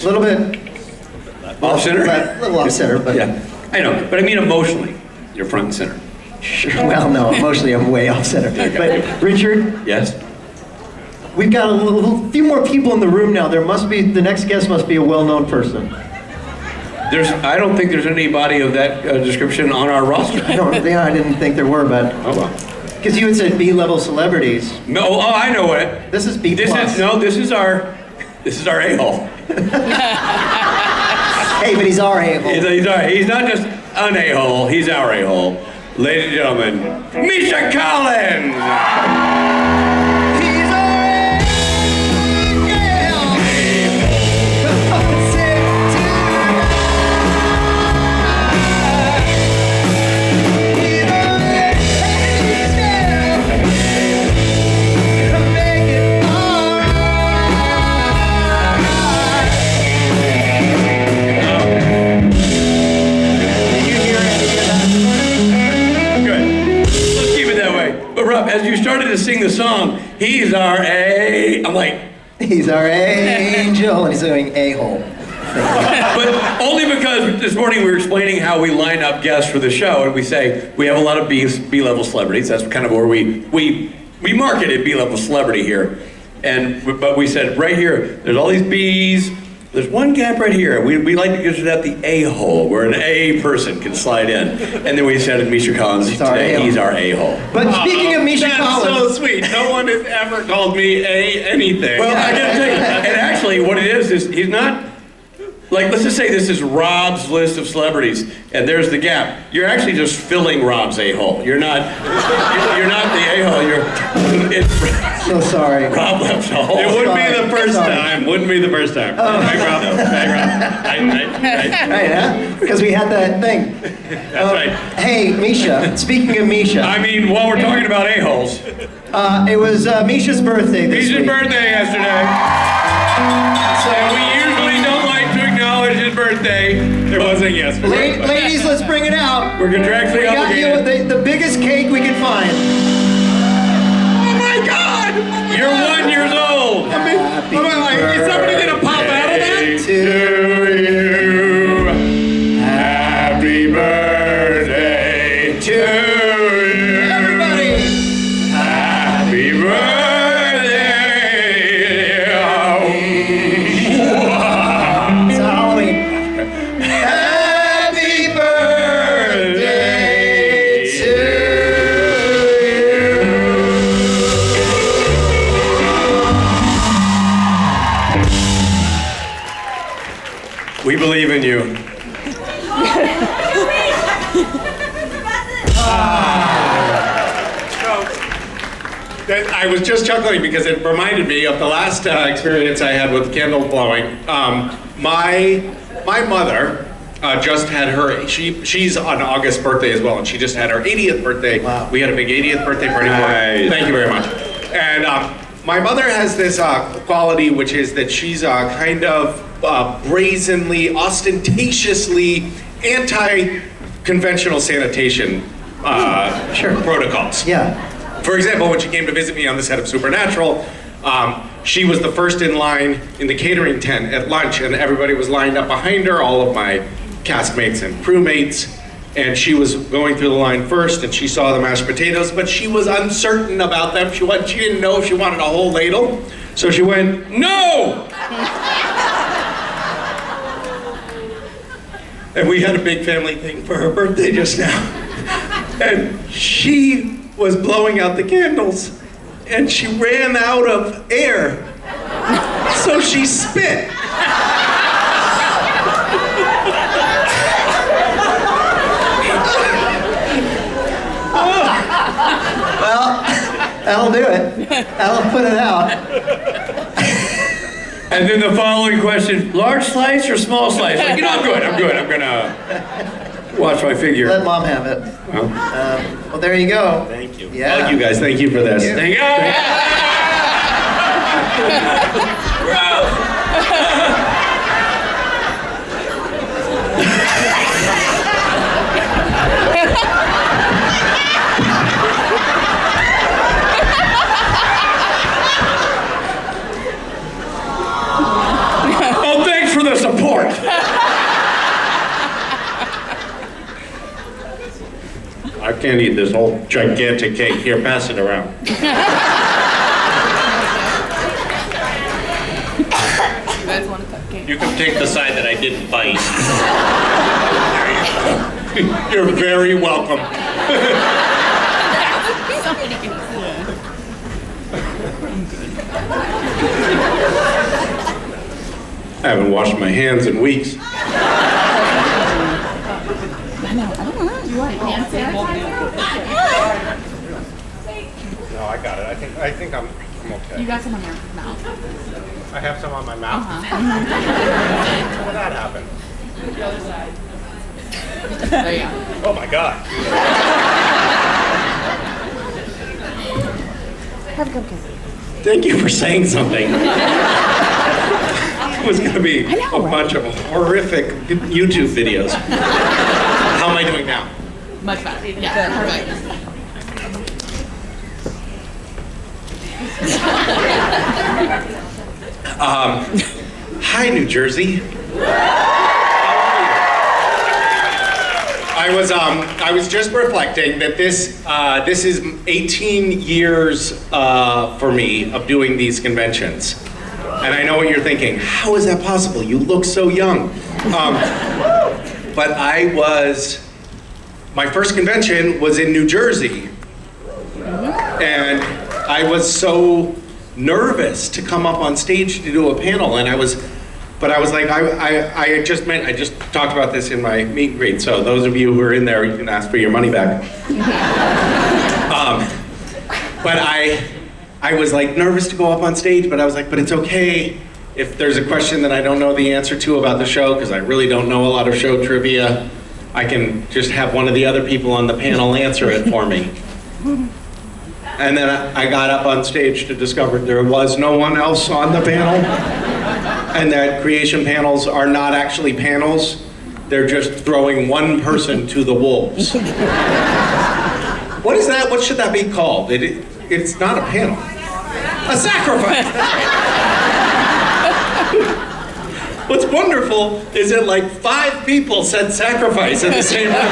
A little bit Off center? A little off center, but Yeah, I know, but I mean emotionally, you're front and center. sure. Well, no, emotionally I'm way off center. But Richard, Yes? we've got a few more people in the room now. The next guest must be a well-known person. I don't think there's anybody of that description on our roster. I didn't think there were, but Oh, well. because you had said B-level celebrities. No, oh, I know it. This is B+. This is our a-hole. Hey, but he's our a-hole. He's not just an a-hole, he's our a-hole. Ladies and gentlemen, Misha Collins! He's our As you started to sing the song, he's our I'm like, he's our angel, and he's doing a-hole. but only because this morning we were explaining how we line up guests for the show, and we say we have a lot of B-level celebrities. That's kind of where we marketed B-level celebrity here, but we said right here, there's all these B's. There's one gap right here. We like to consider that the a-hole, where an A person can slide in. And then we said Misha Collins today, he's our a-hole. But speaking of Misha Collins, so sweet. No one has ever called me anything. Well, I gotta tell you, and actually what it is he's not, like, let's just say this is Rob's list of celebrities, and there's the gap. You're actually just filling Rob's a-hole. You're not the a-hole, it's so sorry. Rob left a hole. It wouldn't be the first Sorry. time. Wouldn't be the first time. Hey, Rob. Right, huh? Because we had that thing. That's right. Hey, Misha, speaking of Misha, I mean, while we're talking about a-holes, it was Misha's birthday this Misha's week. birthday yesterday. And we usually don't like to acknowledge his birthday. It wasn't yesterday. Ladies, let's bring it out. We're contractually We got you obligated. the biggest cake we could find. Oh my God! You're 1 year old. Happy Is somebody gonna pop out of that? to you. Happy birthday to you. everybody. Happy birthday. It's Halloween. Happy birthday to We believe in you. I was just chuckling because it reminded me of the last experience I had with candle blowing. My mother just had her. She's on August birthday as well, and she just had her 80th birthday. Wow. We had a big 80th birthday party for her. Nice. Thank you very much. And my mother has this quality, which is that she's kind of brazenly, ostentatiously anti-conventional sanitation protocols. Yeah. For example, when she came to visit me on the set of Supernatural, she was the first in line in the catering tent at lunch, and everybody was lined up behind her, all of my castmates and crewmates, and she was going through the line first, and she saw the mashed potatoes, but she was uncertain about them. She didn't know if she wanted a whole ladle, so she went, "No!" And we had a big family thing for her birthday just now, and she was blowing out the candles, and she ran out of air, so she spit. Well, that'll do it. That'll put it out. And then the following question, large slice or small slice? Like, you know, I'm good. I'm gonna watch my figure. Let mom have it. Well, Well, there you go. Thank you. Yeah. Thank you guys. Thank you for this. Thank you. thank can't eat this whole gigantic cake. Here, pass it around. You can take the side that I didn't bite. You're very welcome. I haven't washed my hands in weeks. I know. I don't know. You want hand sanitizer? No, I got it. I think I'm okay. You got some on your mouth. I have some on my mouth. How did that happen? The other side. There you go. Oh my God. Have a cupcake. Thank you for saying something. It was going to be a bunch of horrific YouTube videos. How am I doing now? Much better. Yeah, perfect. Hi, New Jersey. I was just reflecting that this is 18 years for me of doing these conventions. And I know what you're thinking. How is that possible? You look so young. But my first convention was in New Jersey. And I was so nervous to come up on stage to do a panel. And I just talked about this in my meet and greet. So those of you who are in there, you can ask for your money back. But I was like nervous to go up on stage, but I was like, but it's okay if there's a question that I don't know the answer to about the show, because I really don't know a lot of show trivia. I can just have one of the other people on the panel answer it for me. And then I got up on stage to discover there was no one else on the panel, and that creation panels are not actually panels. They're just throwing one person to the wolves. What is that? What should that be called? It's not a panel. A sacrifice! What's wonderful is that like 5 people said sacrifice in the same room.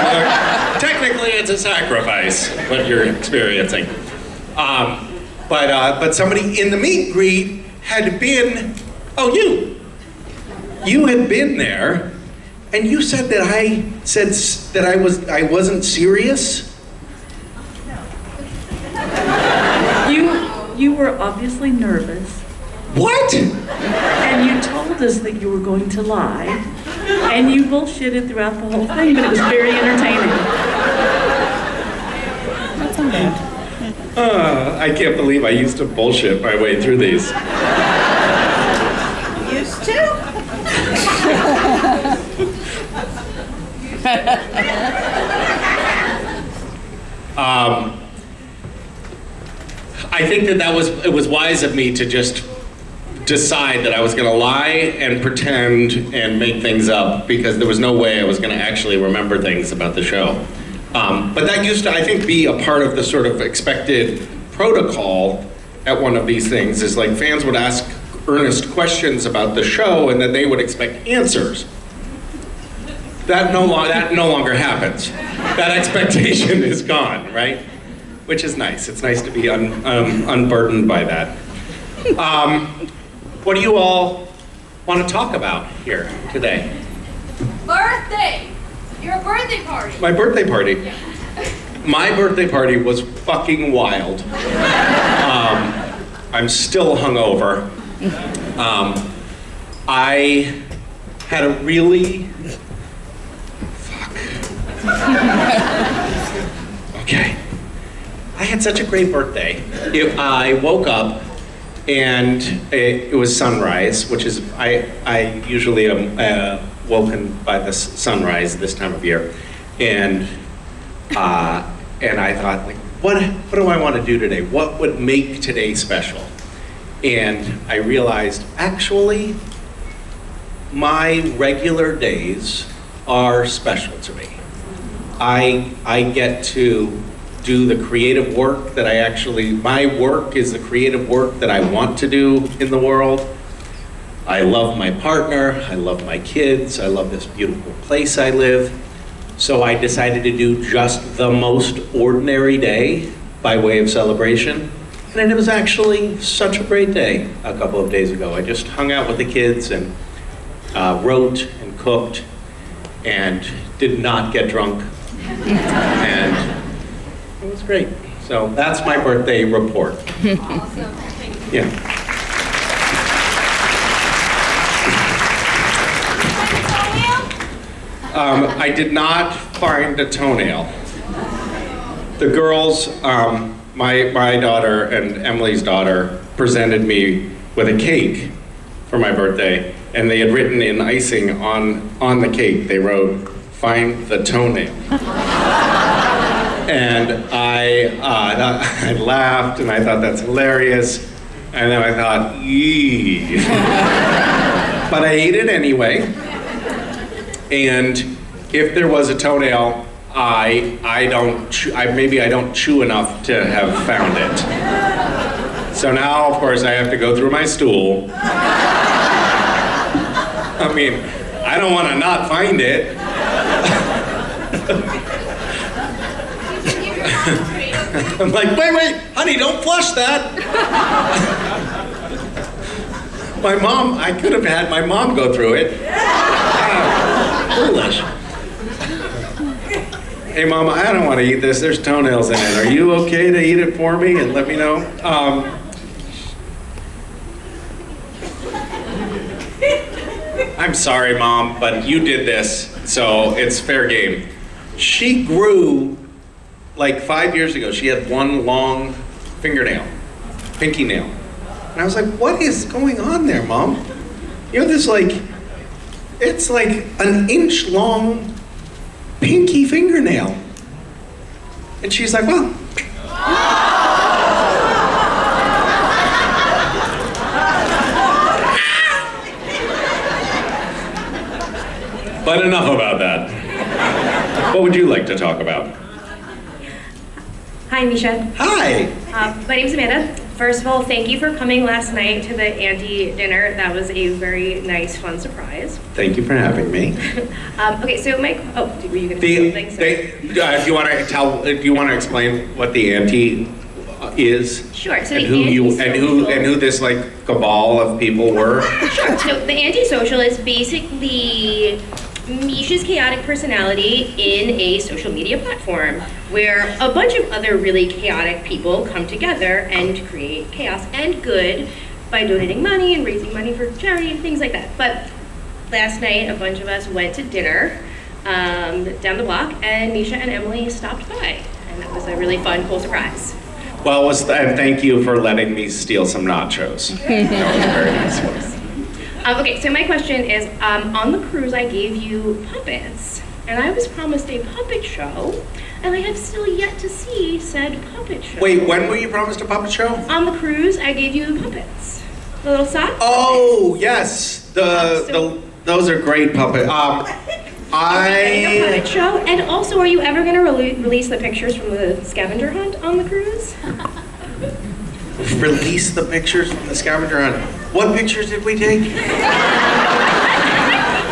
Technically it's a sacrifice, what you're experiencing. But somebody in the meet and greet had been, you had been there, and you said that I said that I wasn't serious. You were obviously nervous, What? and you told us that you were going to lie, and you bullshitted throughout the whole thing, but it was very entertaining. That's okay. I can't believe I used to bullshit my way through these. Used to? I think that it was wise of me to just decide that I was going to lie and pretend and make things up, because there was no way I was going to actually remember things about the show. But that used to, I think, be a part of the sort of expected protocol at one of these things, is like fans would ask earnest questions about the show and then they would expect answers. That no longer happens. That expectation is gone, right? Which is nice. It's nice to be unburdened by that. What do you all want to talk about here today? Birthday! Your birthday party! My birthday party. My birthday party was fucking wild. I'm still hungover. I had a really... Okay. I had such a great birthday. I woke up and it was sunrise, which is, I usually am woken by the sunrise this time of year. And I thought, like, what do I want to do today? What would make today special? And I realized, actually, my regular days are special to me. I get to do the creative work that my work is the creative work that I want to do in the world. I love my partner, I love my kids, I love this beautiful place I live. So I decided to do just the most ordinary day by way of celebration. And it was actually such a great day a couple of days ago. I just hung out with the kids and wrote and cooked and did not get drunk. And it was great. So that's my birthday report. Awesome. Yeah. I did not find a toenail. The girls, my daughter and Emily's daughter, presented me with a cake for my birthday, and they had written in icing on the cake, they wrote, "Find the toenail." And I laughed, and I thought that's hilarious, and then I thought, yee. But I ate it anyway. And if there was a toenail, maybe I don't chew enough to have found it. So now, of course, I have to go through my stool. I mean, I don't want to not find it. I'm like, wait, honey, don't flush that. I could have had my mom go through it. Foolish. Hey, Mama, I don't want to eat this. There's toenails in it. Are you okay to eat it for me and let me know? I'm sorry, Mom, but you did this, so it's fair game. She grew, like 5 years ago, she had one long fingernail, pinky nail. And I was like, what is going on there, Mom? You know, it's like an inch long pinky fingernail. And she's like, well. But enough about that. What would you like to talk about? Hi, Misha. Hi. My name's Amanda. First of all, thank you for coming last night to the auntie dinner. That was a very nice, fun surprise. Thank you for having me. Okay, so were you going to say something? Sorry. Do you want to explain what the auntie is? Sure. So and the who this like cabal of people were? Sure. So the antisocial is basically Misha's chaotic personality in a social media platform where a bunch of other really chaotic people come together and create chaos and good by donating money and raising money for charity and things like that. But last night, a bunch of us went to dinner down the block, and Misha and Emily stopped by, and that was a really fun, cool surprise. Well, and thank you for letting me steal some nachos. That was very nice. Okay, so my question is, on the cruise I gave you puppets, and I was promised a puppet show, and I have still yet to see said puppet show. Wait, when were you promised a puppet show? On the cruise, I gave you the puppets. The little socks? Oh, yes. Those are great puppets. A puppet show? And also, are you ever going to release the pictures from the scavenger hunt on the cruise? Release the pictures from the scavenger hunt. What pictures did we take?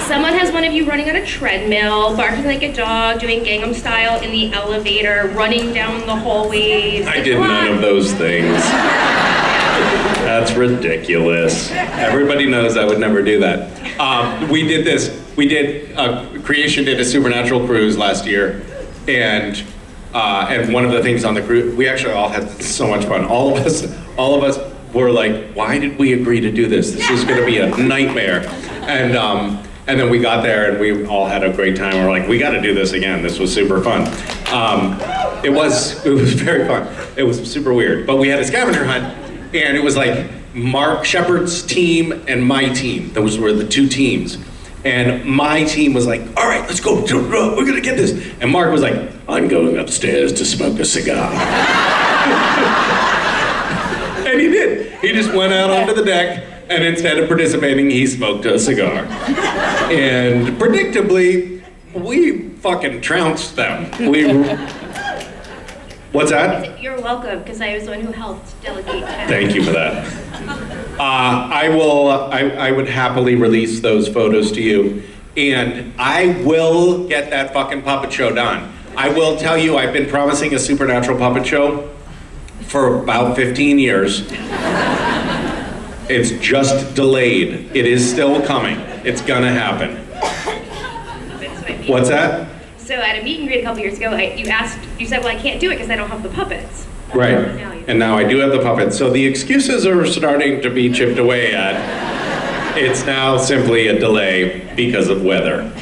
Someone has one of you running on a treadmill, barking like a dog, doing Gangnam Style in the elevator, running down the hallways. I did none of those things. That's ridiculous. Everybody knows I would never do that. Creation did a supernatural cruise last year, and one of the things on the cruise, we actually all had so much fun. All of us were like, why did we agree to do this? This is going to be a nightmare. And then we got there and we all had a great time. We're like, we got to do this again. This was super fun. It was very fun. It was super weird. But we had a scavenger hunt, and it was like Mark Shepard's team and my team. Those were the two teams. And my team was like, all right, let's go. We're going to get this. And Mark was like, I'm going upstairs to smoke a cigar. And he did. He just went out onto the deck, and instead of participating, he smoked a cigar. And predictably, we fucking trounced them. What's that? You're welcome, because I was the one who helped delegate. Thank you for that. I would happily release those photos to you. And I will get that fucking puppet show done. I will tell you, I've been promising a supernatural puppet show for about 15 years. It's just delayed. It is still coming. It's gonna happen. What's that? So at a meet and greet a couple years ago, you said, well, I can't do it because I don't have the puppets. Right. Now you do. And now I do have the puppets. So the excuses are starting to be chipped away at. It's now simply a delay because of weather.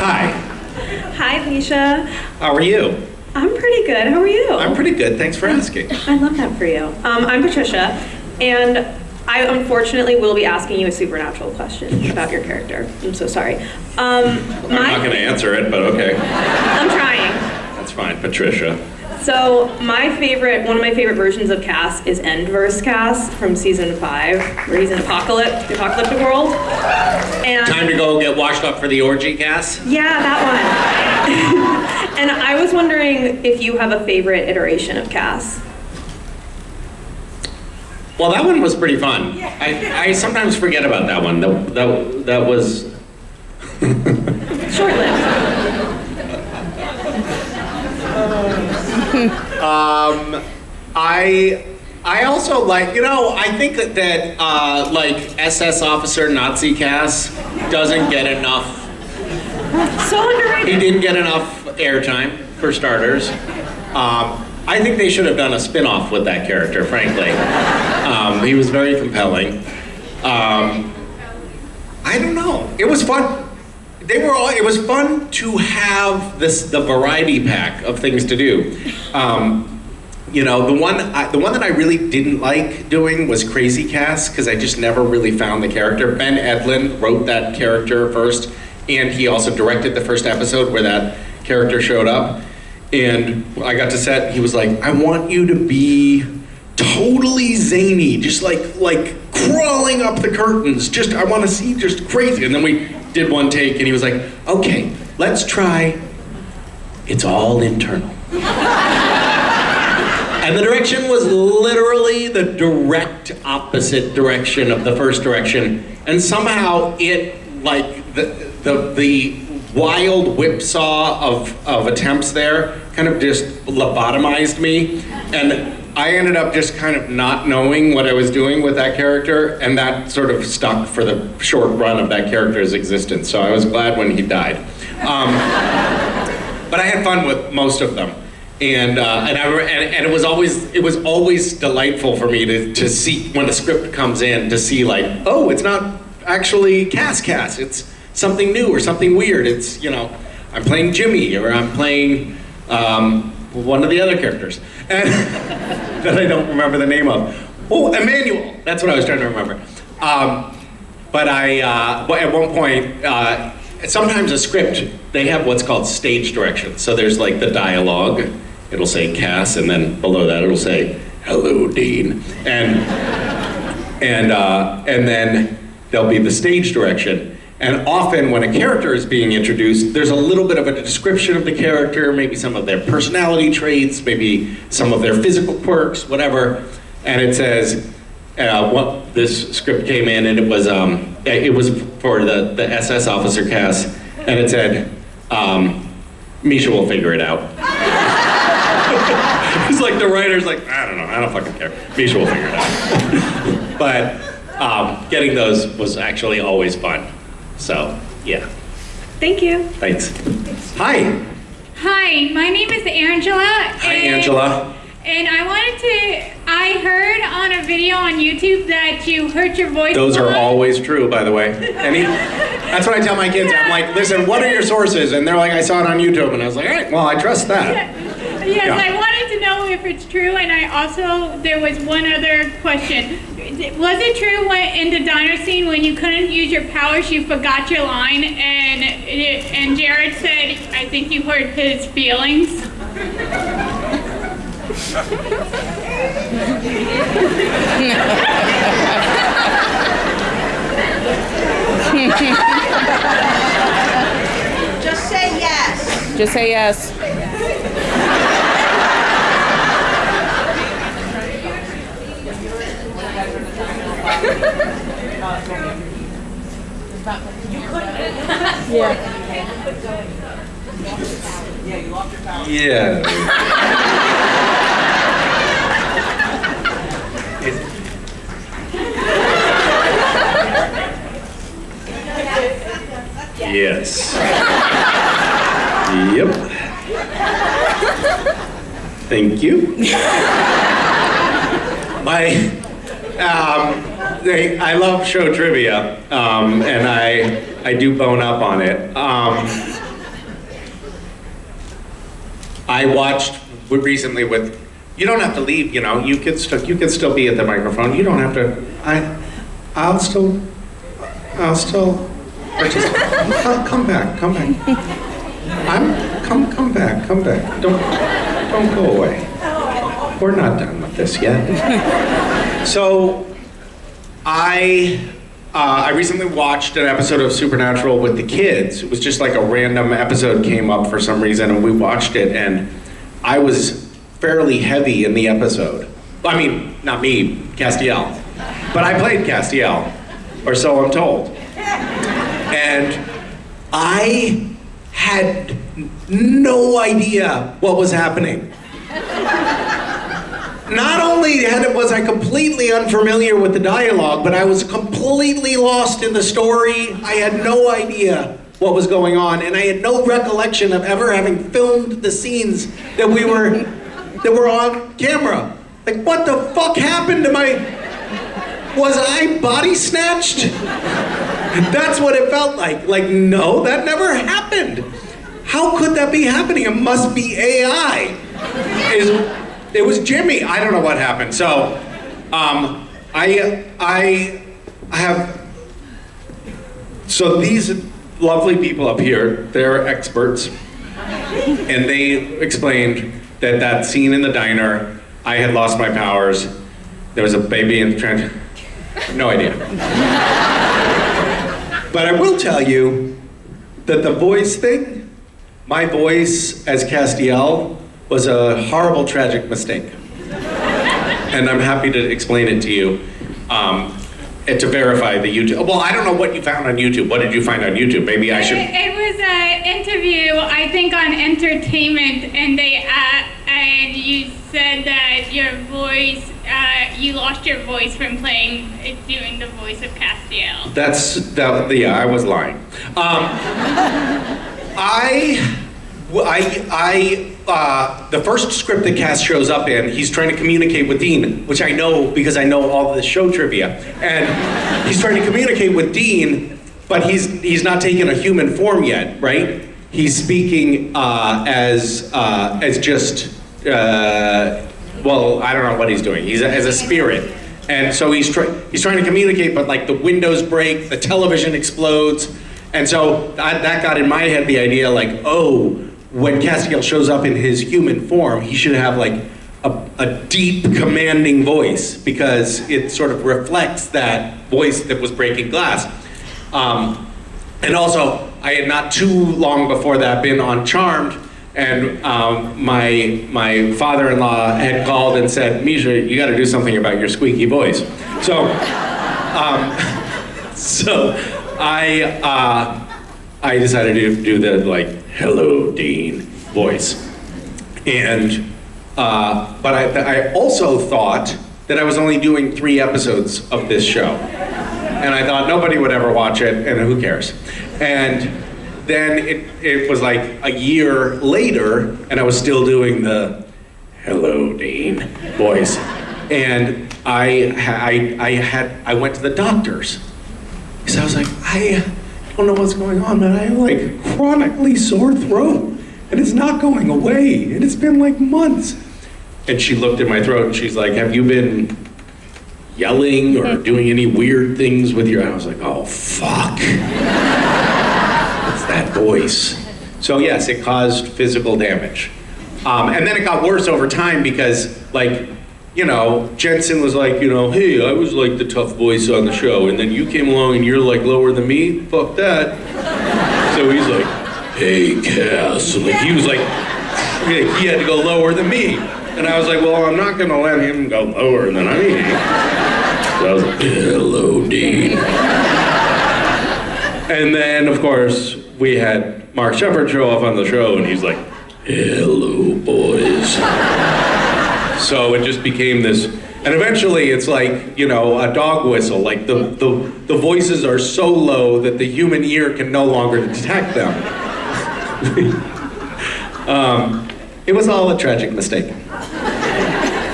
Hi. Hi, Misha. How are you? I'm pretty good. How are you? I'm pretty good. Thanks for asking. I love that for you. I'm Patricia, and I unfortunately will be asking you a supernatural question about your character. I'm so sorry. I'm not going to answer it, but okay. I'm trying. That's fine, Patricia. So one of my favorite versions of Cass is Endverse Cass from season 5, where he's in the apocalyptic world. And Time to go get washed up for the orgy, Cass? yeah, that one. And I was wondering if you have a favorite iteration of Cass. Well, that one was pretty fun. I sometimes forget about that one. That was... Short-lived. I also like, I think that like SS Officer Nazi Cass doesn't get enough. So underrated. He didn't get enough airtime, for starters. I think they should have done a spin-off with that character, frankly. He was very compelling. I don't know. It was fun. It was fun to have the variety pack of things to do. The one that I really didn't like doing was Crazy Cass, because I just never really found the character. Ben Edlund wrote that character first, and he also directed the first episode where that character showed up. And I got to set, he was like, I want you to be totally zany, just like crawling up the curtains. I want to see just crazy. And then we did one take, and he was like, okay, let's try, it's all internal. And the direction was literally the direct opposite direction of the first direction. And somehow it, like, the wild whipsaw of attempts there kind of just lobotomized me. And I ended up just kind of not knowing what I was doing with that character, and that sort of stuck for the short run of that character's existence. So I was glad when he died. But I had fun with most of them. And it was always delightful for me to see when a script comes in, to see like, oh, it's not actually Cass, it's something new or something weird. It's, I'm playing Jimmy, or I'm playing one of the other characters and that I don't remember the name of. Oh, Emmanuel, that's what I was trying to remember. But at one point, sometimes a script, they have what's called stage direction. So there's like the dialogue. It'll say Cass, and then below that it'll say, hello, Dean. And then there'll be the stage direction. And often when a character is being introduced, there's a little bit of a description of the character, maybe some of their personality traits, maybe some of their physical quirks, whatever. And it says, what this script came in, and it was for the SS officer Cass, and it said, Misha will figure it out. It's like the writer's like, I don't fucking care. Misha will figure it out. But getting those was actually always fun. So, yeah. Thank you. Thanks. Hi. Hi, my name is Angela. Hi, Angela. And I heard on a video on YouTube that you hurt your voice. Those a are lot. always true, by the way. That's what I tell my kids. I'm like, listen, what are your sources? And they're like, I saw it on YouTube. And I was like, all right, well, I trust that. Yes, Yeah. I wanted to know if it's true, and there was one other question. Was it true in the diner scene when you couldn't use your powers, you forgot your line, and Jared said, I think you hurt his feelings? Just say yes. Just say yes. about putting your Yeah. Yes. Yep. Thank you. I love show trivia, and I do bone up on it. I watched recently with. You don't have to leave. You know, you could still be at the microphone. You don't have to. I'll still. Come back. Come back. Don't go away. We're not done with this yet. So, I recently watched an episode of Supernatural with the kids. It was just like a random episode came up for some reason, and we watched it, and I was fairly heavy in the episode. I mean, not me, Castiel. But I played Castiel, or so I'm told. And I had no idea what was happening. Not only was I completely unfamiliar with the dialogue, but I was completely lost in the story. I had no idea what was going on, and I had no recollection of ever having filmed the scenes that were on camera. Like, what the fuck happened to was I body snatched? That's what it felt like. Like, no, that never happened. How could that be happening? It must be AI. It was Jimmy. I don't know what happened. So, I have. So these lovely people up here, they're experts, and they explained that scene in the diner, I had lost my powers. There was a baby in the trench. No idea. But I will tell you that the voice thing, my voice as Castiel, was a horrible, tragic mistake. And I'm happy to explain it to you, and to verify the YouTube. Well, I don't know what you found on YouTube. What did you find on YouTube? Maybe I should. It was an interview, I think, on Entertainment, and and you said that your voice, you lost your voice from doing the voice of Castiel. Yeah, I was lying. The first script that Cass shows up in, he's trying to communicate with Dean, which I know because I know all the show trivia. And he's trying to communicate with Dean, but he's not taken a human form yet, right? He's speaking as just, well, I don't know what he's doing. He's as a spirit. And so he's trying to communicate, but like the windows break, the television explodes. And so that got in my head the idea like, oh, when Castiel shows up in his human form, he should have like a deep, commanding voice because it sort of reflects that voice that was breaking glass. And also, I had not too long before that been on Charmed, and my father-in-law had called and said, Misha, you gotta do something about your squeaky voice. So I decided to do the like, hello, Dean voice. And, but I also thought that I was only doing 3 episodes of this show. And I thought nobody would ever watch it, and who cares? And then it was like a year later, and I was still doing the hello, Dean voice. And I went to the doctors. Because I was like, I don't know what's going on, but I have like chronically sore throat, and it's not going away, and it's been like months. And she looked at my throat and she's like, have you been yelling or doing any weird things with your, I was like, oh fuck. It's that voice. So yes, it caused physical damage. And then it got worse over time because like, you know, Jensen was like, you know, hey, I was like the tough voice on the show, and then you came along and you're like lower than me? Fuck that. So he's like, hey, Cass. Like, he was like, he had to go lower than me. And I was like, well, I'm not gonna let him go lower than I am. So I was like, hello, Dean. And then, of course, we had Mark Shepard show up on the show, and he's like, "Hello, boys." So it just became this, and eventually it's like, you know, a dog whistle. Like the voices are so low that the human ear can no longer detect them. It was all a tragic mistake.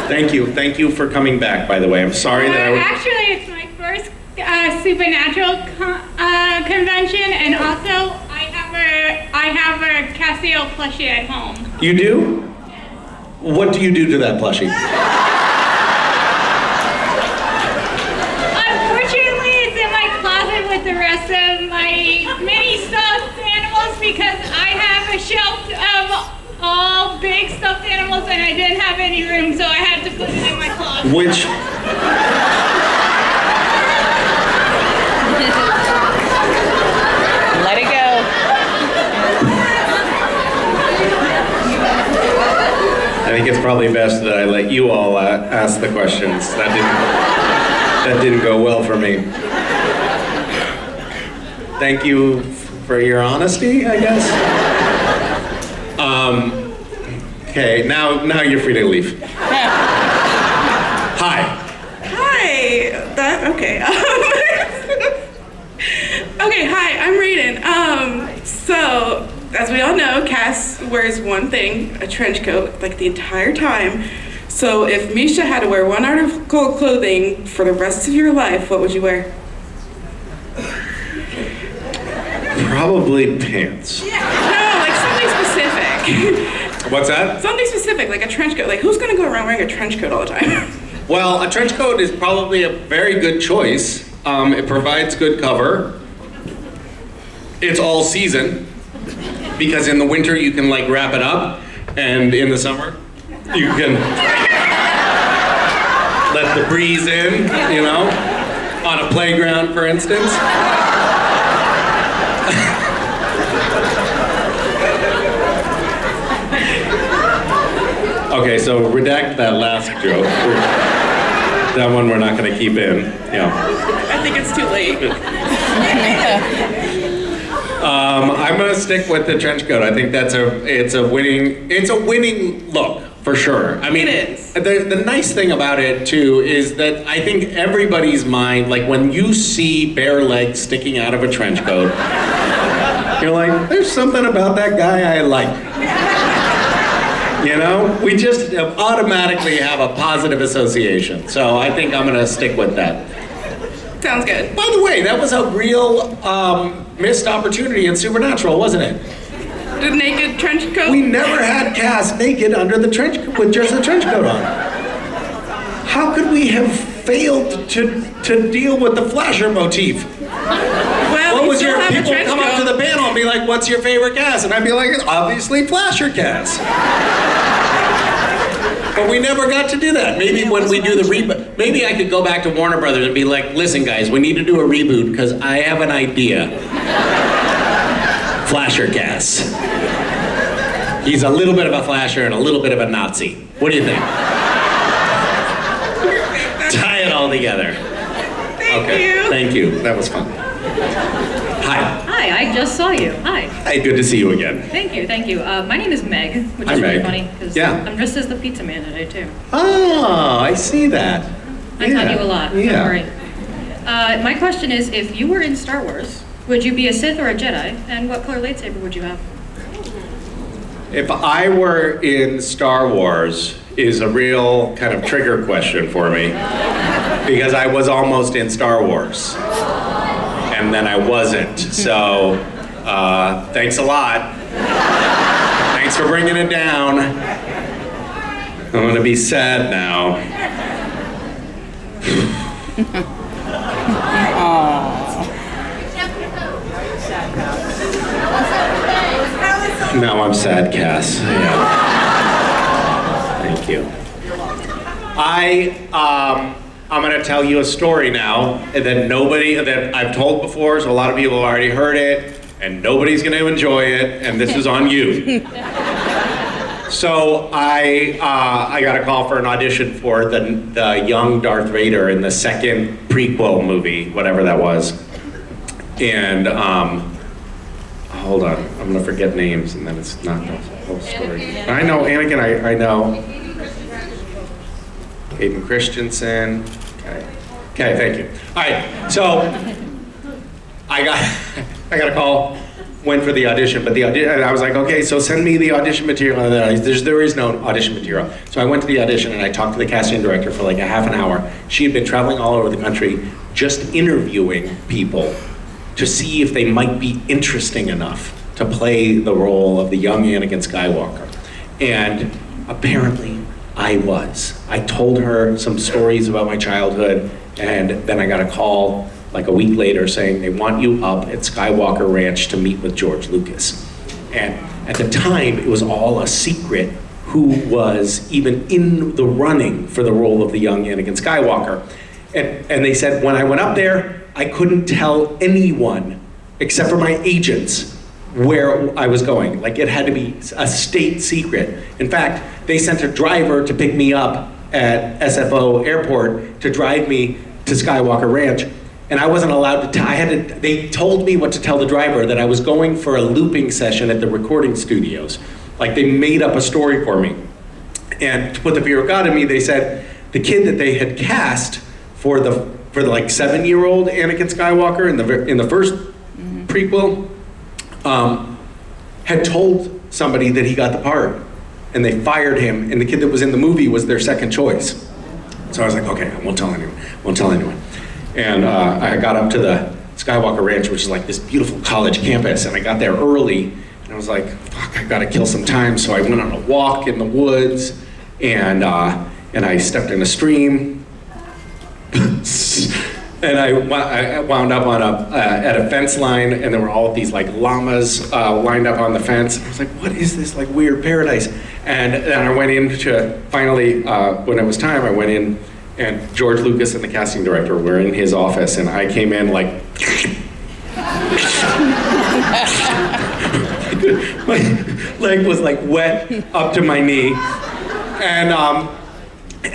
Thank you for coming back, by the way. I'm sorry that I was... Actually, it's my first Supernatural convention, and also I have a Castiel plushie at home. You do? What do you do to that plushie? Unfortunately, it's in my closet with the rest of my many stuffed animals because I have a shelf of all big stuffed animals and I didn't have any room, so I had to put it in my closet. Which... Let it go. I think it's probably best that I let you all ask the questions. That didn't go well for me. Thank you for your honesty, I guess. Okay, now you're free to leave. Hi. Hi. Okay. Okay, hi, I'm Raiden. So, as we all know, Cass wears one thing, a trench coat, like the entire time. So if Misha had to wear one article of clothing for the rest of your life, what would you wear? Probably pants. No, like something specific. What's that? Something specific, like a trench coat. Like, who's gonna go around wearing a trench coat all the time? Well, a trench coat is probably a very good choice. It provides good cover. It's all season, because in the winter you can like wrap it up, and in the summer you can let the breeze in, you know, on a playground, for instance. Okay, so redact that last joke. That one we're not going to keep in. Yeah. I think it's too late. I'm going to stick with the trench coat. I think it's a winning look for sure. I mean, it is. The nice thing about it too is that I think everybody's mind, like when you see bare legs sticking out of a trench coat, you're like, there's something about that guy I like. You know, we just automatically have a positive association. So I think I'm gonna stick with that. Sounds good. By the way, that was a real missed opportunity in Supernatural, wasn't it? The naked trench coat? We never had Cass naked under the trench with just a trench coat on. How could we have failed to deal with the flasher motif? Well, What was still your have a people trench come up to coat. the panel and be like, "What's your favorite Cass?" And I'd be like, "It's obviously flasher Cass." But we never got to do that. Maybe when we do the reboot, maybe I could go back to Warner Brothers and be like, "Listen, guys, we need to do a reboot because I have an idea." Flasher Cass. He's a little bit of a flasher and a little bit of a Nazi. What do you think? Tie it all together. Thank you. Thank you. That was fun. Hi. Hi, I just saw you. Hi. Hey, good to see you again. Thank you, thank you. My name is Meg, which Hi, is really Meg. funny because Yeah. I'm dressed as the pizza man today too. Oh, I see that. I taught you a lot. Yeah. Don't worry. My question is, if you were in Star Wars, would you be a Sith or a Jedi, and what color lightsaber would you have? If I were in Star Wars is a real kind of trigger question for me because I was almost in Star Wars and then I wasn't. So thanks a lot. Thanks for bringing it down. I'm gonna be sad now. Now I'm sad, Cass. Yeah. Thank you. I'm gonna tell you a story now that I've told before, so a lot of people have already heard it, and nobody's gonna enjoy it, and this is on you. So I got a call for an audition for the young Darth Vader in the second prequel movie, whatever that was. And hold on, I'm gonna forget names, and then it's not the whole story. I know Anakin. I know. Hayden Christensen. Okay, thank you. All right, so I got a call, went for the audition, but and I was like, okay, so send me the audition material. And there is no audition material. So I went to the audition and I talked to the casting director for like a half an hour. She had been traveling all over the country just interviewing people to see if they might be interesting enough to play the role of the young Anakin Skywalker. And apparently I was. I told her some stories about my childhood, and then I got a call like a week later saying they want you up at Skywalker Ranch to meet with George Lucas. And at the time, it was all a secret who was even in the running for the role of the young Anakin Skywalker. And they said when I went up there, I couldn't tell anyone except for my agents where I was going. Like, it had to be a state secret. In fact, they sent a driver to pick me up at SFO Airport to drive me to Skywalker Ranch. And I wasn't allowed to they told me what to tell the driver, that I was going for a looping session at the recording studios. Like, they made up a story for me. And to put the fear of God in me, they said the kid that they had cast for the like 7-year-old Anakin Skywalker in the first prequel, had told somebody that he got the part, and they fired him, and the kid that was in the movie was their second choice. So I was like, okay, I won't tell anyone. And I got up to the Skywalker Ranch, which is like this beautiful college campus, and I got there early, and I was like, fuck, I gotta kill some time. So I went on a walk in the woods, and I stepped in a stream, and I wound up on at a fence line, and there were all of these like llamas lined up on the fence. I was like, what is this like weird paradise? And then I went in to finally, when it was time, I went in, and George Lucas and the casting director were in his office, and I came in like, my leg was like wet up to my knee, and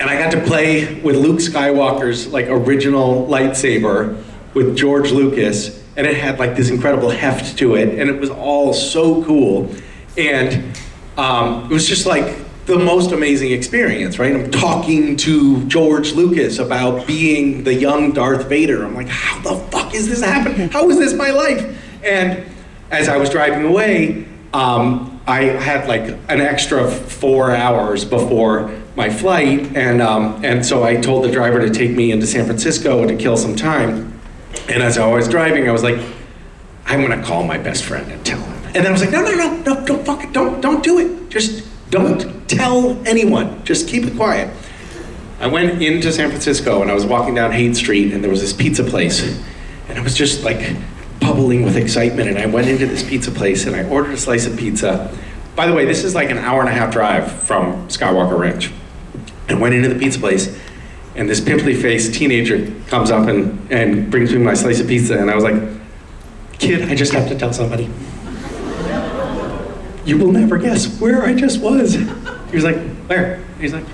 I got to play with Luke Skywalker's like original lightsaber with George Lucas, and it had like this incredible heft to it, and it was all so cool, and it was just like the most amazing experience, right? I'm talking to George Lucas about being the young Darth Vader. I'm like, how the fuck is this happening? How is this my life? And as I was driving away, I had like an extra 4 hours before my flight, and so I told the driver to take me into San Francisco to kill some time. And as I was driving, I was like, I'm gonna call my best friend and tell him. And then I was like, no, don't fuck it, don't do it. Just don't tell anyone. Just keep it quiet. I went into San Francisco, and I was walking down Haight Street, and there was this pizza place, and I was just like bubbling with excitement, and I went into this pizza place, and I ordered a slice of pizza. By the way, this is like an hour-and-a-half drive from Skywalker Ranch. I went into the pizza place, and this pimply-faced teenager comes up and brings me my slice of pizza, and I was like, kid, I just have to tell somebody. You will never guess where I just was. He was like, where? He's like,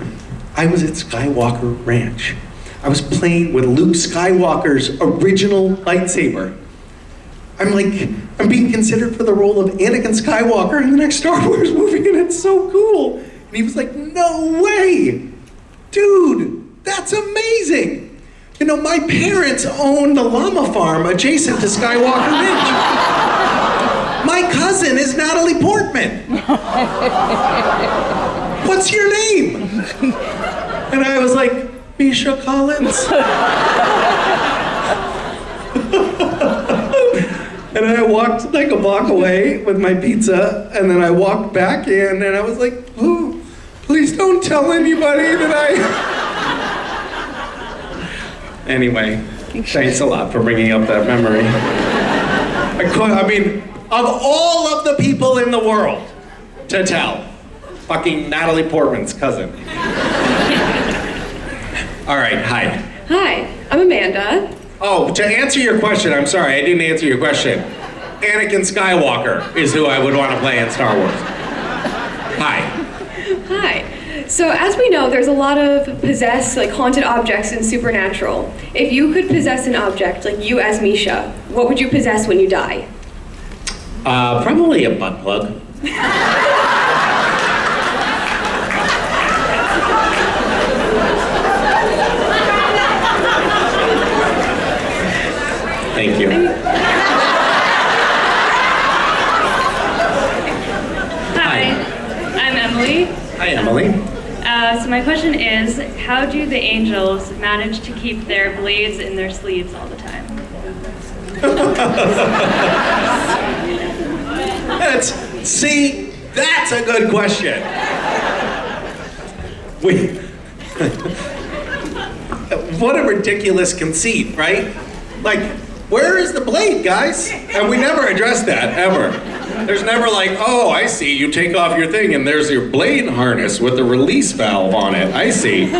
I was at Skywalker Ranch. I was playing with Luke Skywalker's original lightsaber. I'm being considered for the role of Anakin Skywalker in the next Star Wars movie, and it's so cool. And he was like, no way. Dude, that's amazing. You know, my parents owned a llama farm adjacent to Skywalker Ranch. My cousin is Natalie Portman. What's your name? And I was like, Misha Collins. And I walked like a block away with my pizza, and then I walked back in, and I was like, oh, please don't tell anybody that I... Anyway, thanks a lot for bringing up that memory. I mean, of all of the people in the world to tell, fucking Natalie Portman's cousin. All right, hi. Hi, I'm Amanda. Oh, to answer your question, I'm sorry, I didn't answer your question. Anakin Skywalker is who I would want to play in Star Wars. Hi. Hi. So as we know, there's a lot of possessed, like haunted objects in Supernatural. If you could possess an object, like you as Misha, what would you possess when you die? Probably a butt plug. Thank you. Hi, I'm Emily. Hi, Emily. So my question is, how do the angels manage to keep their blades in their sleeves all the time? That's a good question. What a ridiculous conceit, right? Like, where is the blade, guys? And we never address that, ever. There's never like, oh, I see, you take off your thing and there's your blade harness with the release valve on it. I see.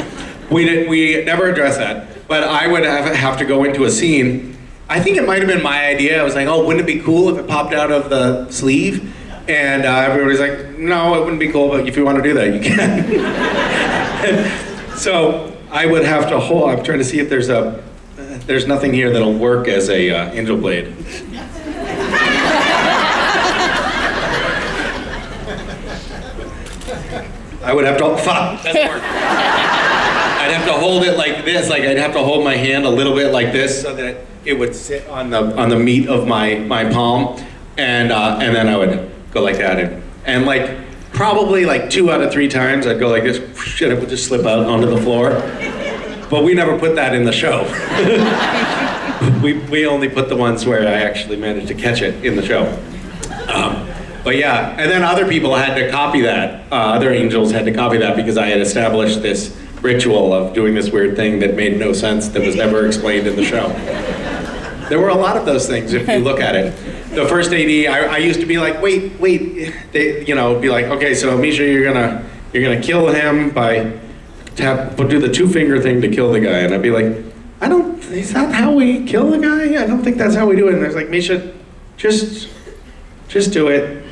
We never address that. But I would have to go into a scene. I think it might have been my idea. I was like, oh, wouldn't it be cool if it popped out of the sleeve? And everybody's like, no, it wouldn't be cool, but if you want to do that, you can. So I would have to hold, I'm trying to see if there's nothing here that'll work as a angel blade. I would have to, fuck, doesn't work. I'd have to hold it like this, like I'd have to hold my hand a little bit like this so that it would sit on the meat of my palm, and then I would go like that, and like probably like 2 out of 3 times I'd go like this, and it would just slip out onto the floor. But we never put that in the show. we only put the ones where I actually managed to catch it in the show. But yeah, and then other people had to copy that. Other angels had to copy that because I had established this ritual of doing this weird thing that made no sense, that was never explained in the show. There were a lot of those things if you look at it. The first AD, I used to be like, wait, they, be like, okay, so Misha, you're gonna kill him by do the 2-finger thing to kill the guy, and I'd be like, is that how we kill the guy? I don't think that's how we do it. And I was like, Misha, just do it.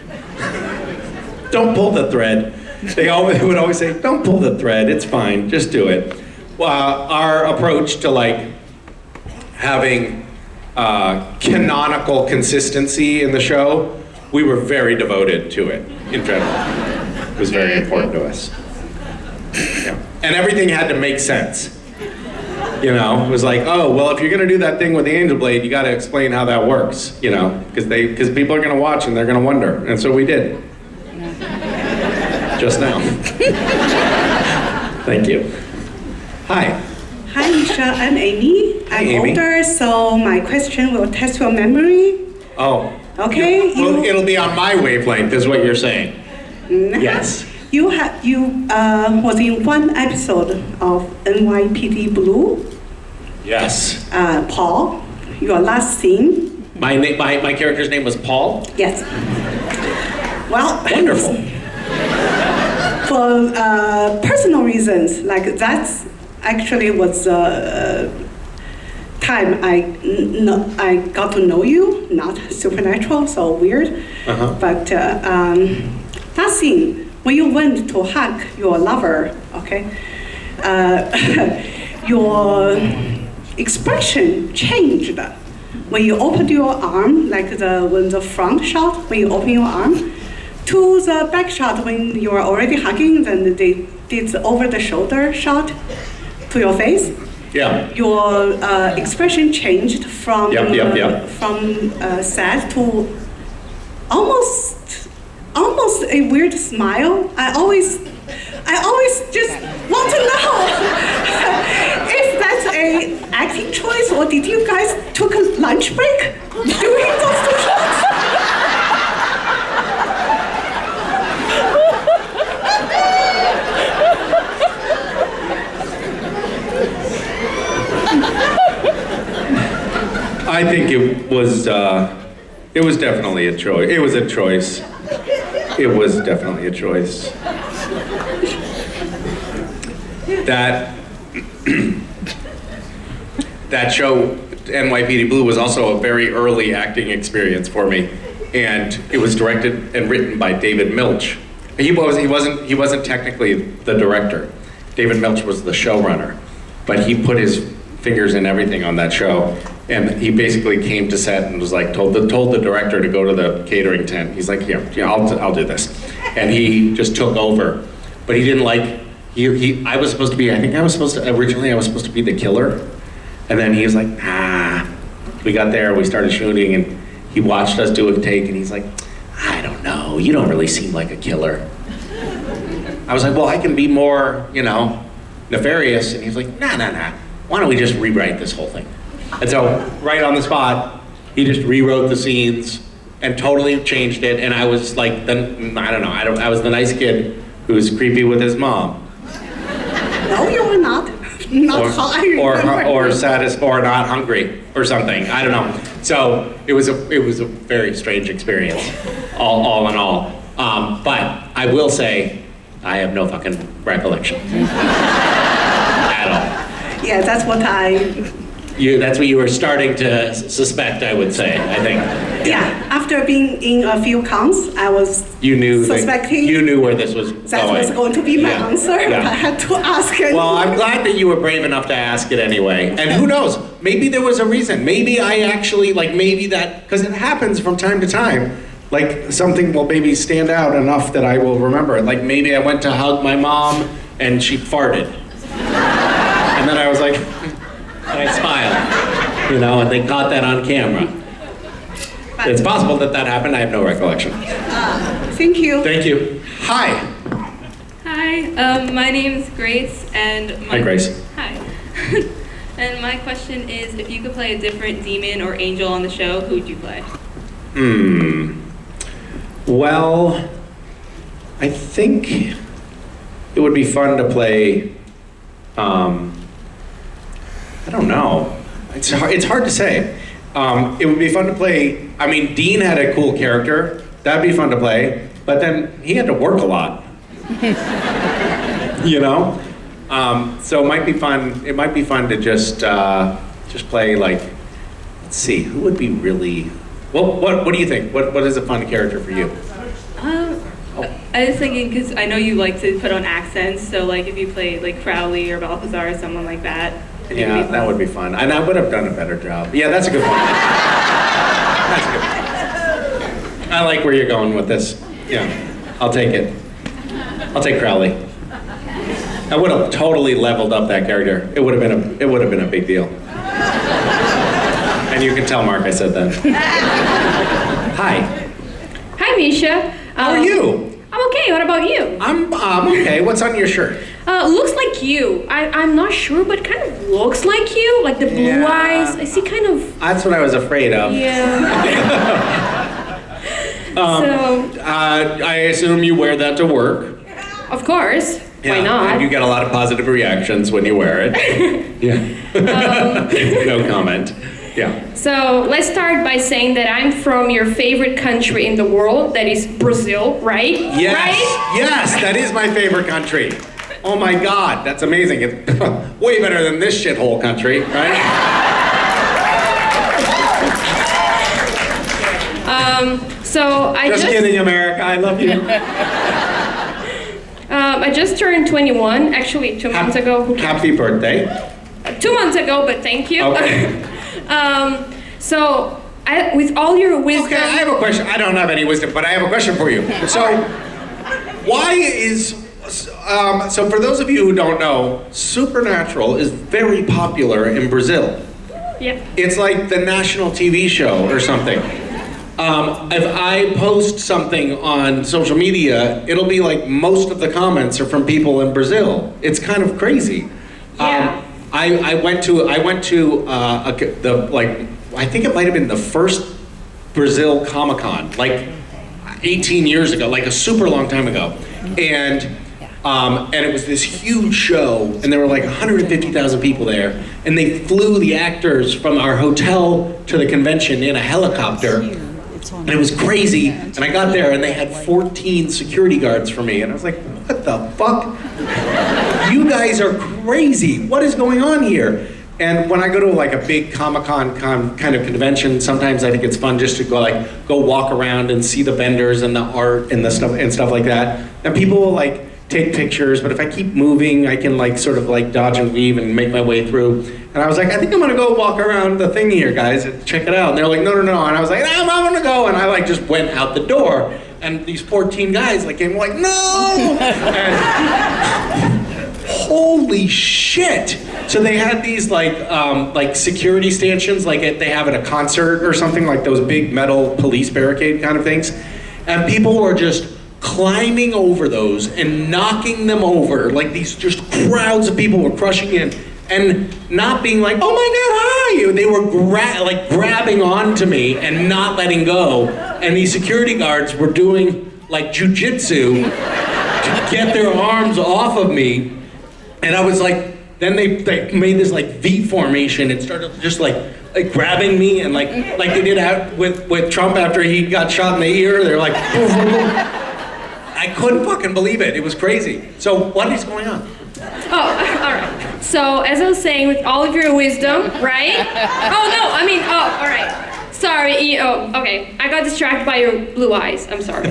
Don't pull the thread. They would always say, don't pull the thread, it's fine, just do it. Our approach to like having canonical consistency in the show, we were very devoted to it in general. It was very important to us. Yeah. And everything had to make sense. It was like, oh, well, if you're gonna do that thing with the angel blade, you gotta explain how that works, because people are gonna watch and they're gonna wonder. And so we did. Just now. Thank you. Hi. Hi, Misha. I'm Amy. I'm older, so my question will test your memory. Oh. Okay. It'll be on my wavelength, is what you're saying. Yes. You was in one episode of NYPD Blue. Yes. Paul, your last scene. My character's name was Paul? Yes. Well. Wonderful. For personal reasons, like that's actually was time I got to know you, not supernatural, so weird. But that scene, when you went to hug your lover, okay, your expression changed when you opened your arm, like when the front shot, when you open your arm, to the back shot when you were already hugging, then they did the over-the-shoulder shot to your face. Yeah. Your expression changed from sad to almost a weird smile. I always just want to know if that's a acting choice, or did you guys took a lunch break during those 2 shots? I think it was definitely a choice. It was a choice. It was definitely a choice. That show, NYPD Blue, was also a very early acting experience for me. And it was directed and written by David Milch, He wasn't technically the director. David Milch was the showrunner, but he put his fingers in everything on that show. And he basically came to set and was like, told the director to go to the catering tent. He's like, yeah, I'll do this. And he just took over. But he didn't like, I was supposed to be, originally I was supposed to be the killer. And then he was like, nah. We got there, we started shooting, and he watched us do a take, and he's like, I don't know, you don't really seem like a killer. I was like, well, I can be more, nefarious. And he's like, nah. Why don't we just rewrite this whole thing? And so, right on the spot, he just rewrote the scenes and totally changed it. And I was like, I was the nice kid who was creepy with his mom. No, you were not. Or saddest, or not hungry, or something. I don't know. So it was a very strange experience, all in all. But I will say, I have no fucking recollection at all. Yeah, that's what that's what you were starting to suspect, I would say, I think. Yeah, after being in a few counts, I was suspecting. You knew where this was that going. was going to be my answer. Yeah. I had to ask it. Well, I'm glad that you were brave enough to ask it anyway. And who knows, maybe there was a reason. Maybe I actually, because it happens from time to time. Like, something will maybe stand out enough that I will remember it. Like, maybe I went to hug my mom and she farted. And then I was like, and I smiled, and they caught that on camera. It's possible that happened. I have no recollection. Thank you. Thank you. Hi. Hi, my name's Grace, and Hi, Grace. Hi. And my question is, if you could play a different demon or angel on the show, who would you play? Well, I think it would be fun to play. I don't know. It's hard to say. It would be fun to play. I mean, Dean had a cool character. That'd be fun to play. But then he had to work a lot. So it might be fun. It might be fun to just play let's see, who would be really. What do you think? What is a fun character for you? I was thinking, because I know you like to put on accents, so if you played Crowley or Balthazar or someone like that. Yeah, that would be fun. And I would have done a better job. Yeah, that's a good one. That's a good one. I like where you're going with this. Yeah, I'll take it. I'll take Crowley. I would have totally leveled up that character. It would have been a big deal. And you can tell Mark I said that. Hi. Hi, Misha. How are you? I'm okay. What about you? I'm okay. What's on your shirt? Looks like you. I'm not sure, but kind of looks like you. Like the blue eyes. I see kind of. That's what I was afraid of. Yeah. I assume you wear that to work. Of course. Yeah, why not? And you get a lot of positive reactions when you wear it. Yeah. No comment. Yeah. So let's start by saying that I'm from your favorite country in the world, that is Brazil, right? Yes. Right? Yes, that is my favorite country. Oh my God, that's amazing. It's way better than this shithole country, right? Just kidding, America. I love you. I just turned 21, actually 2 months ago. Happy birthday. 2 months ago, but thank you. Okay. With all your wisdom. Okay, I have a question. I don't have any wisdom, but I have a question for you. So, why is so for those of you who don't know, Supernatural is very popular in Brazil. Yeah. It's like the national TV show or something. If I post something on social media, it'll be like most of the comments are from people in Brazil. It's kind of crazy. Yeah. I went to I think it might have been the first Brazil Comic-Con, 18 years ago, a super long time ago, and it was this huge show, and there were 150,000 people there, and they flew the actors from our hotel to the convention in a helicopter, and it was crazy. And I got there, and they had 14 security guards for me, and I was like, what the fuck? You guys are crazy. What is going on here? And when I go to like a big Comic-Con kind of convention, sometimes I think it's fun just to go walk around and see the vendors and the art and the stuff like that. And people will like take pictures, but if I keep moving, I can like sort of like dodge and weave and make my way through. And I was like, I think I'm gonna go walk around the thing here, guys, and check it out. And they're like, no. And I was like, no, I'm gonna go. And I like just went out the door. And these 14 guys like came like, no! And holy shit! So they had these like security stanchions like they have at a concert or something, like those big metal police barricade kind of things. And people were just climbing over those and knocking them over. Like these just crowds of people were crushing in and not being like, oh my God, hi! They were grabbing onto me and not letting go. And these security guards were doing like jujitsu to get their arms off of me. And I was like, then they made this like V formation and started just like grabbing me and like they did out with Trump after he got shot in the ear. They're like, I couldn't fucking believe it. It was crazy. So what is going on? Oh, all right. So as I was saying, with all of your wisdom, right? Oh no, I mean, oh, all right. Sorry. Oh, okay. I got distracted by your blue eyes. I'm sorry.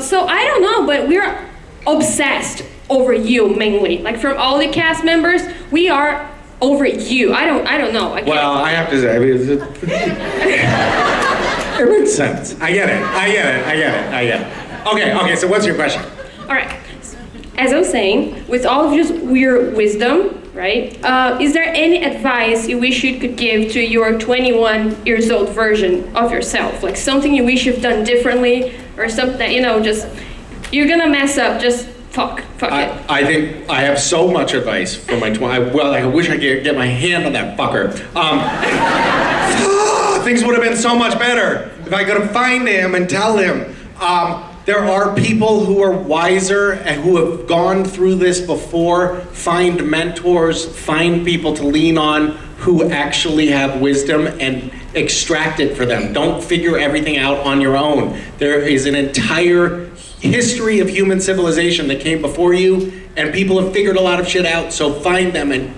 So I don't know, but we're obsessed over you mainly. Like from all the cast members, we are over you. I don't know. I can't. Well, I have to say, I mean, it makes sense. I get it. Okay, so what's your question? All right. As I was saying, with all of your wisdom, right? Is there any advice you wish you could give to your 21 years old version of yourself? Like something you wish you've done differently, or something that, just, you're gonna mess up, just fuck it. I think I have so much advice for my I wish I could get my hand on that fucker. Things would have been so much better if I could have found him and tell him. There are people who are wiser and who have gone through this before. Find mentors, find people to lean on who actually have wisdom and extract it for them. Don't figure everything out on your own. There is an entire history of human civilization that came before you, and people have figured a lot of shit out, so find them and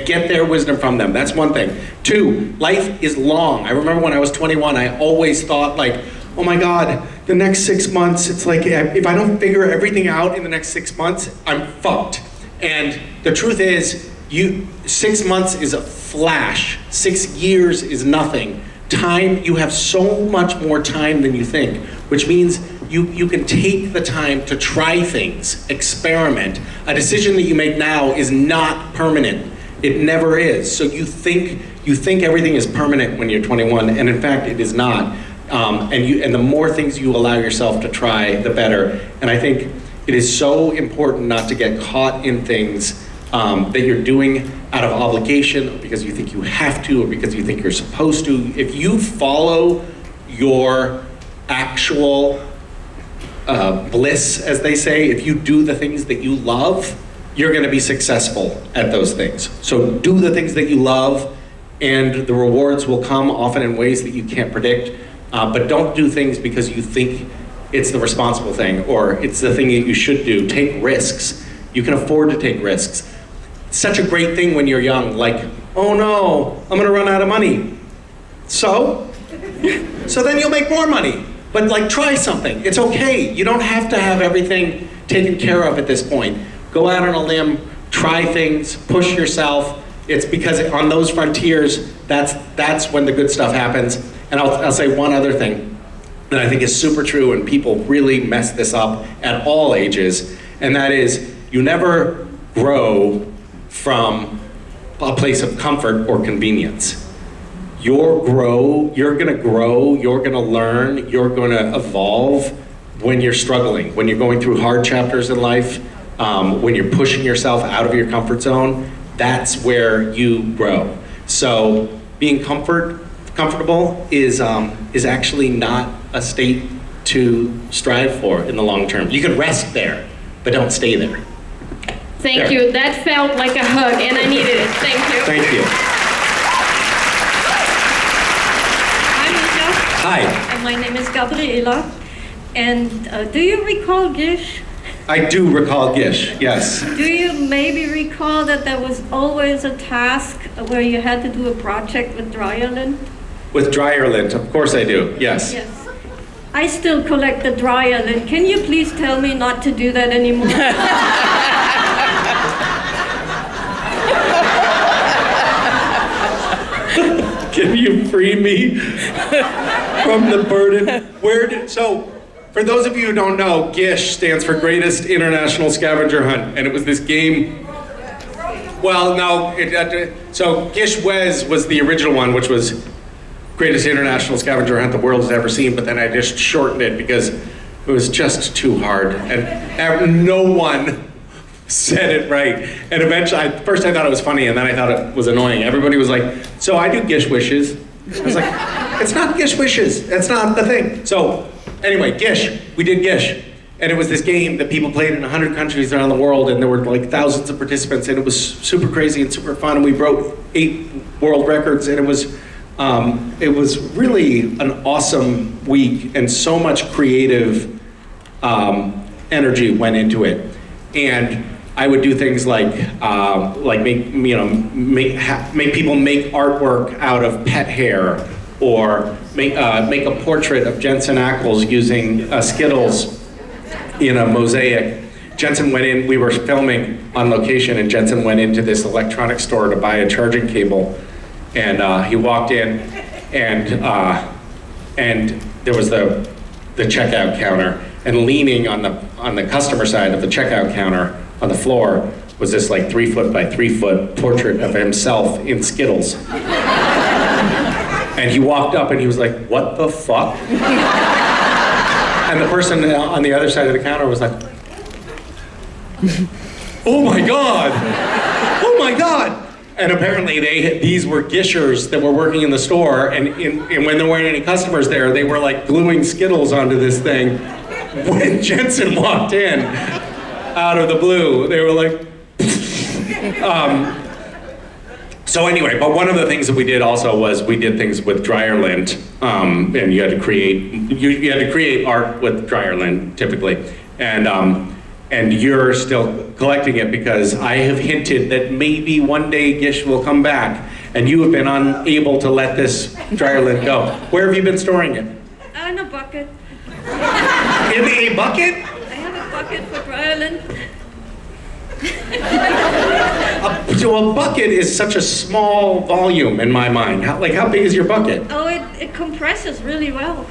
get their wisdom from them. That's one thing. 2, life is long. I remember when I was 21, I always thought like, oh my God, the next 6 months, it's like, if I don't figure everything out in the next 6 months, I'm fucked. And the truth is, 6 months is a flash. 6 years is nothing. Time, you have so much more time than you think, which means you can take the time to try things, experiment. A decision that you make now is not permanent. It never is. So you think everything is permanent when you're 21, and in fact, it is not. And the more things you allow yourself to try, the better. And I think it is so important not to get caught in things that you're doing out of obligation, or because you think you have to, or because you think you're supposed to. If you follow your actual bliss, as they say, if you do the things that you love, you're gonna be successful at those things. So do the things that you love, and the rewards will come often in ways that you can't predict. But don't do things because you think it's the responsible thing or it's the thing that you should do. Take risks. You can afford to take risks. It's such a great thing when you're young, like, oh no, I'm gonna run out of money. So then you'll make more money. But like, try something. It's okay. You don't have to have everything taken care of at this point. Go out on a limb, try things, push yourself. It's because on those frontiers, that's when the good stuff happens. And I'll say one other thing that I think is super true, and people really mess this up at all ages, and that is, you never grow from a place of comfort or convenience. You're gonna grow, you're gonna learn, you're gonna evolve when you're struggling, when you're going through hard chapters in life, when you're pushing yourself out of your comfort zone. That's where you grow. So being comfortable is actually not a state to strive for in the long term. You can rest there, but don't stay there. Thank you. That felt like a hug, and I needed it. Thank you. Thank you. Hi, Misha. Hi. My name is Gabriela. And do you recall Gish? I do recall Gish, yes. Do you maybe recall that there was always a task where you had to do a project with dryer lint? With dryer lint, of course I do, yes. Yes. I still collect the dryer lint. Can you please tell me not to do that anymore? Can you free me from the burden? So, for those of you who don't know, Gish stands for Greatest International Scavenger Hunt, and it was this game. Well, no, so Gish was the original one, which was Greatest International Scavenger Hunt the world has ever seen, but then I just shortened it because it was just too hard, and no one said it right. And eventually, first I thought it was funny, and then I thought it was annoying. Everybody was like, so I do Gish wishes. I was like, it's not Gish wishes. It's not the thing. So anyway, Gish, we did Gish. And it was this game that people played in 100 countries around the world, and there were like thousands of participants, and it was super crazy and super fun, and we broke 8 world records, and it was really an awesome week, and so much creative energy went into it. And I would do things like make people make artwork out of pet hair, or make a portrait of Jensen Ackles using Skittles in a mosaic. Jensen went in, we were filming on location, and Jensen went into this electronics store to buy a charging cable, and he walked in, and there was the checkout counter, and leaning on the customer side of the checkout counter on the floor was this like 3 foot by 3 foot portrait of himself in Skittles. And he walked up and he was like, what the fuck? And the person on the other side of the counter was like, oh my God, oh my God. And apparently these were Gishers that were working in the store, and when there weren't any customers there, they were like gluing Skittles onto this thing. When Jensen walked in, out of the blue, they were like, so anyway, but one of the things that we did also was we did things with dryer lint, and you had to create art with dryer lint typically, and you're still collecting it because I have hinted that maybe one day Gish will come back, and you have been unable to let this dryer lint go. Where have you been storing it? In a bucket. In a bucket? I have a bucket for dryer lint. So a bucket is such a small volume in my mind. How big is your bucket? Oh, it compresses really well.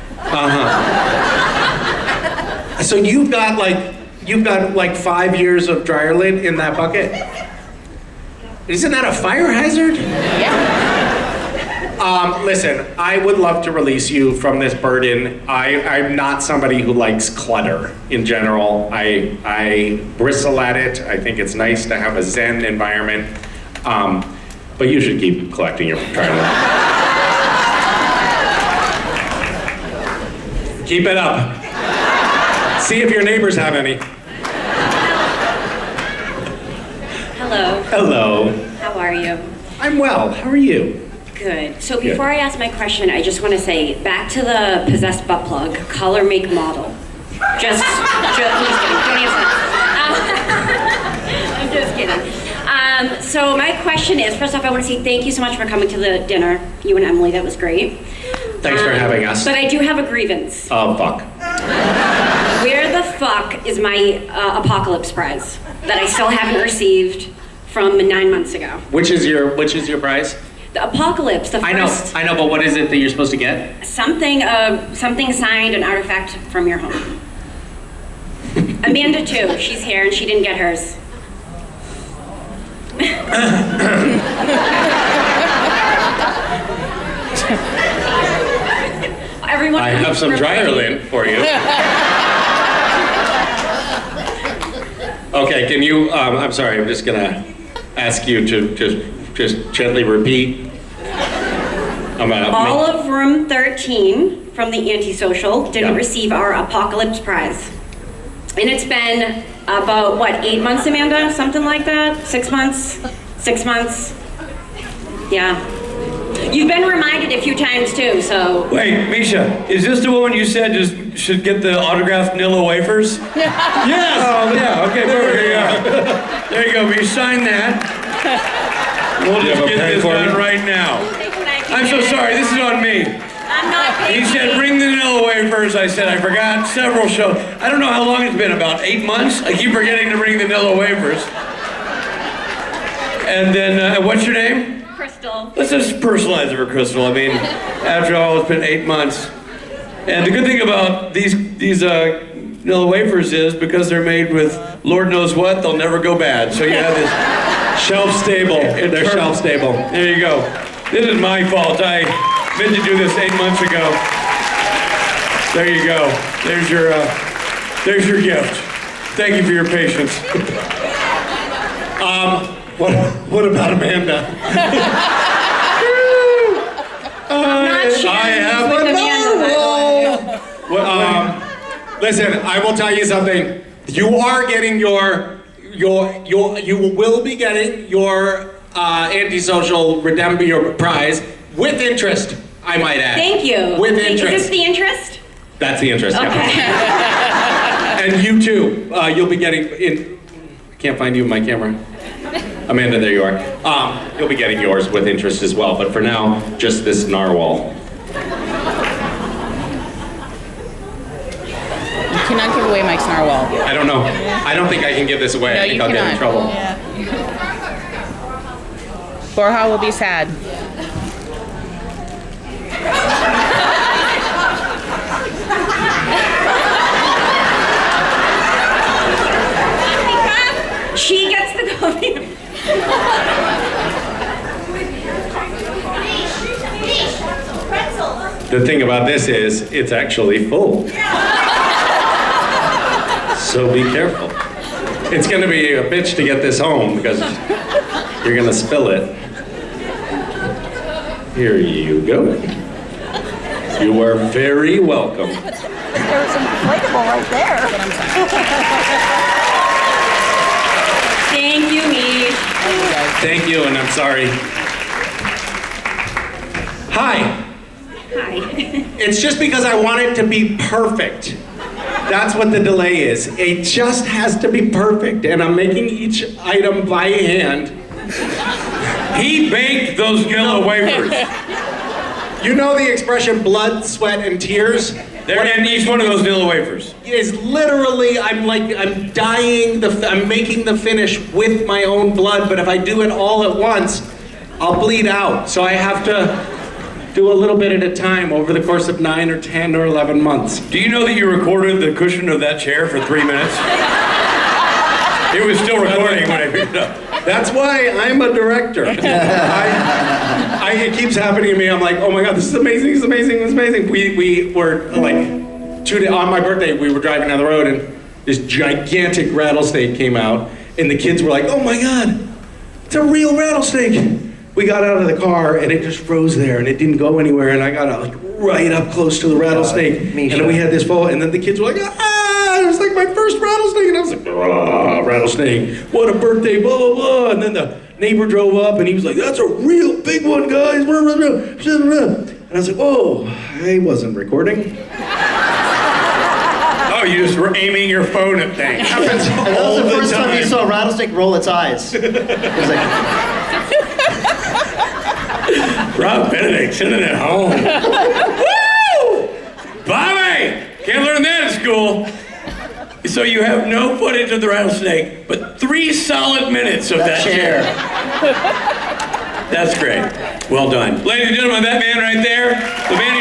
So you've got like 5 years of dryer lint in that bucket? Isn't that a fire hazard? Yeah. Listen, I would love to release you from this burden. I'm not somebody who likes clutter in general. I bristle at it. I think it's nice to have a zen environment. But you should keep collecting your dryer lint. Keep it up. See if your neighbors have any. Hello. Hello. How are you? I'm well. How are you? Good. So before I ask my question, I just want to say, back to the possessed butt plug, color, make, model. Just kidding. Don't answer that. I'm just kidding. So my question is, first off, I want to say thank you so much for coming to the dinner, you and Emily. That was great. Thanks for having us. But I do have a grievance. Oh, fuck. Where the fuck is my apocalypse prize that I still haven't received from 9 months ago? Which is your prize? The apocalypse, the first. I know, but what is it that you're supposed to get? Something signed, an artifact from your home. Amanda too, she's here and she didn't get hers. Everyone. I have some dryer lint for you. Okay, can you, I'm sorry, I'm just gonna ask you to just gently repeat. All of room 13 from the Antisocial didn't receive our apocalypse prize. And it's been about, what, 8 months, Amanda? Something like that? 6 months? 6 months? Yeah. You've been reminded a few times too, so. Wait, Misha, is this the woman you said just should get the autographed Nilla wafers? Yes! Oh, yeah, okay, perfect. There you go, Misha, sign that. We'll just get this done right now. I'm so sorry, this is on me. I'm not He said, bring the Nilla wafers. I said, I forgot several shows. I don't know how long it's been, about 8 months? I keep forgetting to bring the Nilla wafers. And then, what's your name? Crystal. Let's just personalize it for Crystal. I mean, after all, it's been 8 months. And the good thing about these Nilla wafers is because they're made with Lord knows what, they'll never go bad. So you have this Shelf stable. They're shelf stable. There you go. This is my fault. I meant to do this 8 months ago. There you go. There's your gift. Thank you for your patience. What about Amanda? I have a narwhal. Listen, I will tell you something. You are getting you will be getting your antisocial your prize with interest, I might add. Thank you. With interest. Is this the interest? That's the interest, Okay. yeah. And you too, you'll be getting in. I can't find you in my camera. Amanda, there you are. You'll be getting yours with interest as well, but for now, just this narwhal. You cannot give away Mike's narwhal. I don't know. I don't think I can give this away. No, I think you I'll get in trouble. Yeah. Borja will be sad. She gets the copy. The thing about this is, it's actually full. So be careful. It's gonna be a bitch to get this home because you're gonna spill it. Here you go. You are very welcome. There was an inflatable right there. Thank you, Mish. Thank you, and I'm sorry. Hi. Hi. It's just because I want it to be perfect. That's what the delay is. It just has to be perfect, and I'm making each item by hand. He baked those Nilla wafers. You know the expression blood, sweat, and tears? They're in each one of those Nilla wafers. Is literally, I'm dying, I'm making the finish with my own blood, but if I do it all at once, I'll bleed out. So I have to do a little bit at a time over the course of 9 or 10 or 11 months. Do you know that you recorded the cushion of that chair for 3 minutes? It was still recording when I picked it up. That's why I'm a director. It keeps happening to me. I'm like, oh my God, this is amazing, this is amazing, this is amazing. We were like, on my birthday, we were driving down the road and this gigantic rattlesnake came out and the kids were like, oh my God, it's a real rattlesnake. We got out of the car and it just froze there and it didn't go anywhere and I got like right up close to the rattlesnake. And then we had this photo and then the kids were like, ah, it was like my first rattlesnake. And I was like, ah, rattlesnake, what a birthday, blah, blah, blah. And then the neighbor drove up and he was like, that's a real big one, guys. And I was like, whoa, I wasn't recording. Oh, you just were aiming your phone at things. And that was the first time you saw a rattlesnake roll its eyes. It was like, Rob Benedict sitting at home. Woo! Bobby! Can't learn that in school. So you have no footage of the rattlesnake, but 3 solid minutes of that chair. That's great. Well done. Ladies and gentlemen, that man right there, the man